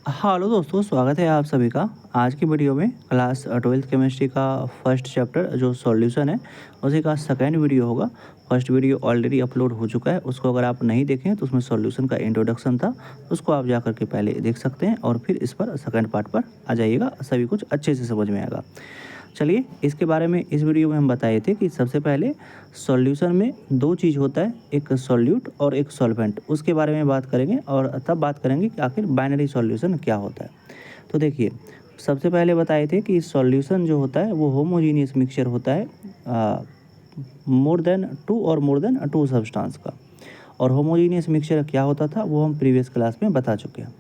Hello दोस्तों, स्वागत है आप सभी का। आज की वीडियो में क्लास 12th केमिस्ट्री का फर्स्ट चैप्टर जो सॉल्यूशन है उसी का सेकेंड वीडियो होगा। फर्स्ट वीडियो ऑलरेडी अपलोड हो चुका है, उसको अगर आप नहीं देखें तो उसमें सॉल्यूशन का इंट्रोडक्शन था, उसको आप जा कर के पहले देख सकते हैं और फिर इस पर सेकेंड पार्ट पर आ जाइएगा, सभी कुछ अच्छे से समझ में आएगा। चलिए, इसके बारे में इस वीडियो में हम बताए थे कि सबसे पहले सॉल्यूशन में दो चीज़ होता है, एक सॉल्यूट और एक सॉल्वेंट। उसके बारे में बात करेंगे और तब बात करेंगे कि आखिर बाइनरी सॉल्यूशन क्या होता है। तो देखिए, सबसे पहले बताए थे कि सॉल्यूशन जो होता है वो होमोजीनियस मिक्सचर होता है मोर देन टू सब्सटेंस का। और होमोजीनियस मिक्सचर क्या होता था वो हम प्रीवियस क्लास में बता चुके हैं।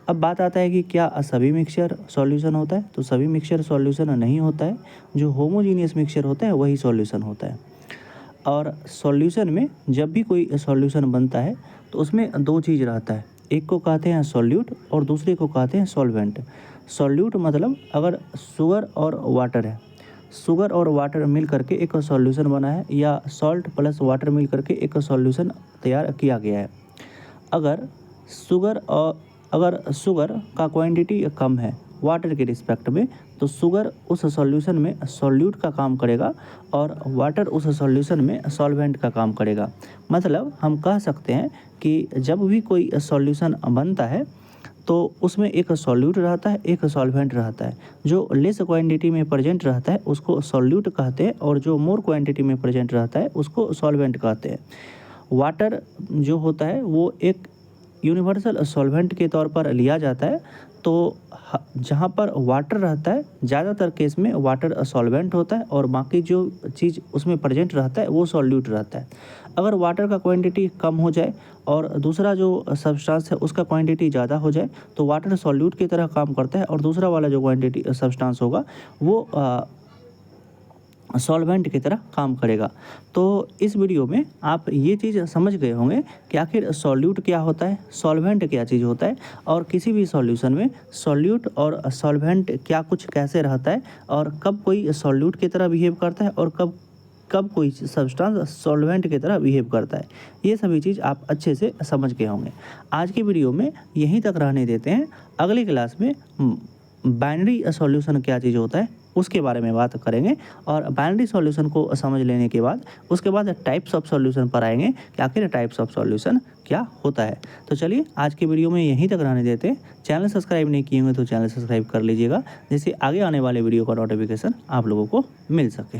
अब बात आता है कि क्या सभी मिक्सचर सॉल्यूशन होता है, तो सभी मिक्सचर सॉल्यूशन नहीं होता है। जो होमोजीनियस मिक्सचर होता है वही सॉल्यूशन होता है। और सॉल्यूशन में जब भी कोई सॉल्यूशन बनता है तो उसमें दो चीज़ रहता है, एक को कहते हैं सॉल्यूट और दूसरे को कहते हैं सॉल्वेंट। सॉल्यूट मतलब अगर शुगर और वाटर है, शुगर और वाटर मिल करके एक सॉल्यूशन बना है, या सॉल्ट प्लस वाटर मिल करके एक सॉल्यूशन तैयार किया गया है। अगर शुगर और अगर शुगर का क्वांटिटी कम है वाटर के रिस्पेक्ट में, तो शुगर उस सॉल्यूशन में सॉल्यूट का काम करेगा और वाटर उस सॉल्यूशन में सॉल्वेंट का काम करेगा। मतलब हम कह सकते हैं कि जब भी कोई सॉल्यूशन बनता है तो उसमें एक सॉल्यूट रहता है, एक सॉल्वेंट रहता है। जो लेस क्वांटिटी में प्रेजेंट रहता है उसको सॉल्यूट कहते हैं, और जो मोर क्वांटिटी में प्रेजेंट रहता है उसको सॉल्वेंट कहते हैं। वाटर जो होता है वो एक यूनिवर्सल सॉल्वेंट के तौर पर लिया जाता है। तो जहाँ पर वाटर रहता है ज़्यादातर केस में वाटर सॉल्वेंट होता है, और बाकी जो चीज़ उसमें प्रेजेंट रहता है वो सॉल्यूट रहता है। अगर वाटर का क्वांटिटी कम हो जाए और दूसरा जो सब्सटेंस है उसका क्वांटिटी ज़्यादा हो जाए तो वाटर सॉल्यूट की तरह काम करता है, और दूसरा वाला जो क्वांटिटी सब्सटेंस होगा वो सॉल्वेंट की तरह काम करेगा। तो इस वीडियो में आप ये चीज़ समझ गए होंगे कि आखिर सॉल्यूट क्या होता है, सॉल्वेंट क्या चीज़ होता है, और किसी भी सॉल्यूशन में सॉल्यूट और सॉल्वेंट क्या कुछ कैसे रहता है, और कब कोई सॉल्यूट की तरह बिहेव करता है और कब कब कोई सब्सटेंस सॉल्वेंट की तरह बिहेव करता है। ये सभी चीज़ आप अच्छे से समझ गए होंगे। आज की वीडियो में यहीं तक रहने देते हैं। अगली क्लास में बाइनरी सॉल्यूशन क्या चीज़ होता है उसके बारे में बात करेंगे, और बाइनरी सॉल्यूशन को समझ लेने के बाद उसके बाद टाइप्स ऑफ सॉल्यूशन पर आएंगे कि आखिर टाइप्स ऑफ सॉल्यूशन क्या होता है। तो चलिए, आज की वीडियो में यहीं तक रहने देते हैं। चैनल सब्सक्राइब नहीं किए होंगे तो चैनल सब्सक्राइब कर लीजिएगा, जिससे आगे आने वाले वीडियो का नोटिफिकेशन आप लोगों को मिल सके।